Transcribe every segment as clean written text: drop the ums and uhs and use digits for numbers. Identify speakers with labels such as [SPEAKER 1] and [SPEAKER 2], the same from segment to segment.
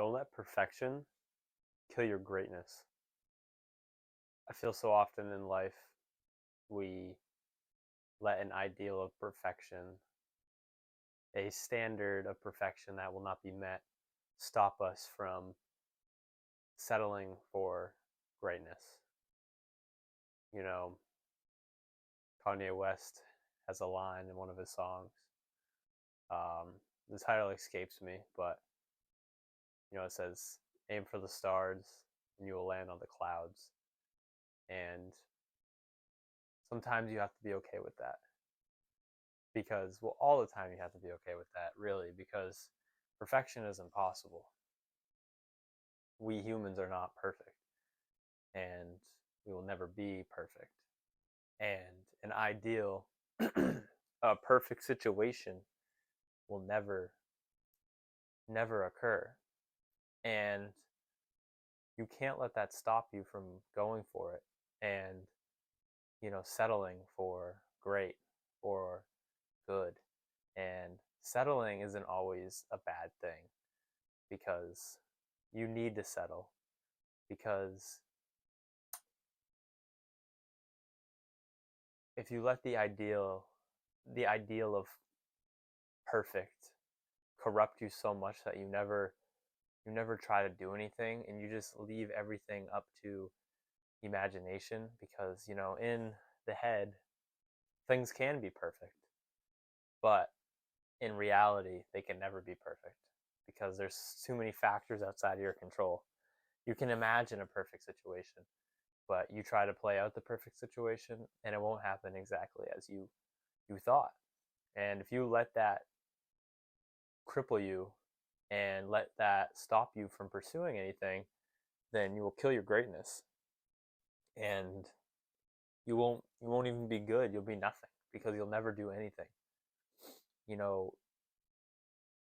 [SPEAKER 1] Don't let perfection kill your greatness. I feel so often in life we let an ideal of perfection, a standard of perfection that will not be met, stop us from settling for greatness. You know, Kanye West has a line in one of his songs. The title escapes me, but it says, "Aim for the stars, and you will land on the clouds." And sometimes you have to be okay with that because, well, all the time you have to be okay with that, really, because perfection is impossible. We humans are not perfect, and we will never be perfect. And an ideal, a perfect situation will never occur. And you can't let that stop you from going for it and, settling for great or good. And settling isn't always a bad thing because you need to settle because if you let the ideal of perfect corrupt you so much that you never try to do anything and you just leave everything up to imagination because in the head things can be perfect, but in reality they can never be perfect because there's too many factors outside of your control. You can imagine a perfect situation, but you try to play out the perfect situation and it won't happen exactly as you thought. And if you let that cripple you and let that stop you from pursuing anything, then you will kill your greatness and you won't even be good. You'll be nothing because you'll never do anything. You know,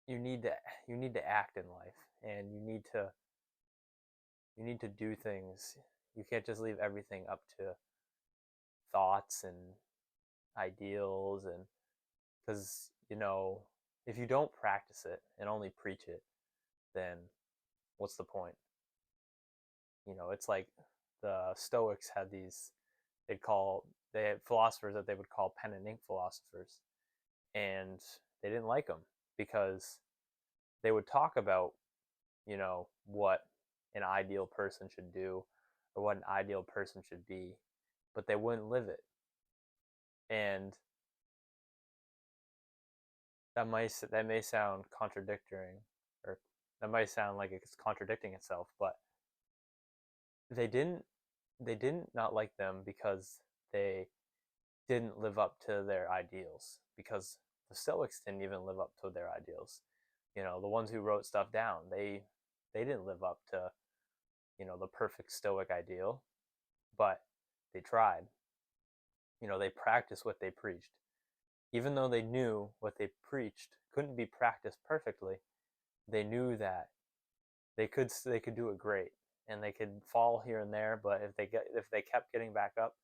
[SPEAKER 1] you need to act in life and you need to do things. You can't just leave everything up to thoughts and ideals, and because if you don't practice it and only preach it, then what's the point? It's like the Stoics had these, they had philosophers that they would call pen and ink philosophers, and they didn't like them because they would talk about what an ideal person should do or what an ideal person should be, but they wouldn't live it. And that may sound contradictory, or that might sound like it's contradicting itself, but they didn't they didn't not like them because they didn't live up to their ideals, because the Stoics didn't even live up to their ideals. The ones who wrote stuff down, they didn't live up to the perfect Stoic ideal, but they tried. They practiced what they preached, even though they knew what they preached couldn't be practiced perfectly. They knew that they could do it great, and they could fall here and there, but if they kept getting back up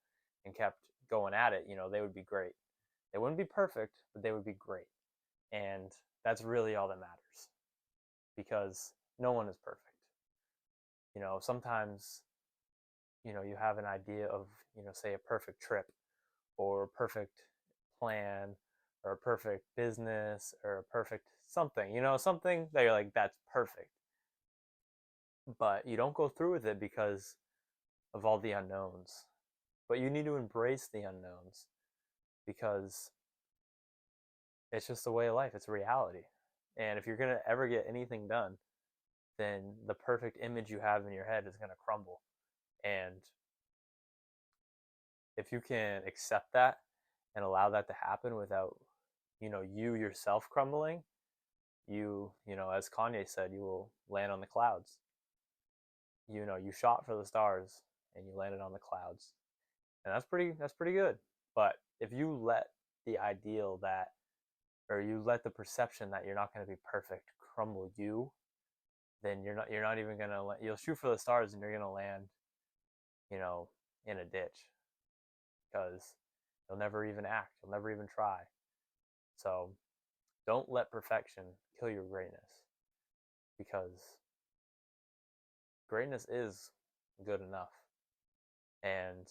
[SPEAKER 1] and kept going at it, they would be great. They wouldn't be perfect, but they would be great. And that's really all that matters, because no one is perfect. Sometimes you have an idea of, say, a perfect trip or a perfect plan or a perfect business or a perfect something, something that you're like, that's perfect. But you don't go through with it because of all the unknowns. But you need to embrace the unknowns because it's just the way of life. It's reality. And if you're going to ever get anything done, then the perfect image you have in your head is going to crumble. And if you can accept that and allow that to happen without, you yourself crumbling, as Kanye said, you will land on the clouds. You shot for the stars and you landed on the clouds. And that's pretty good. But if you let the ideal that, or you let the perception that you're not going to be perfect crumble you, then you're not even going to, you'll shoot for the stars and you're going to land, in a ditch, because you'll never even act, you'll never even try. So don't let perfection kill your greatness, because greatness is good enough. And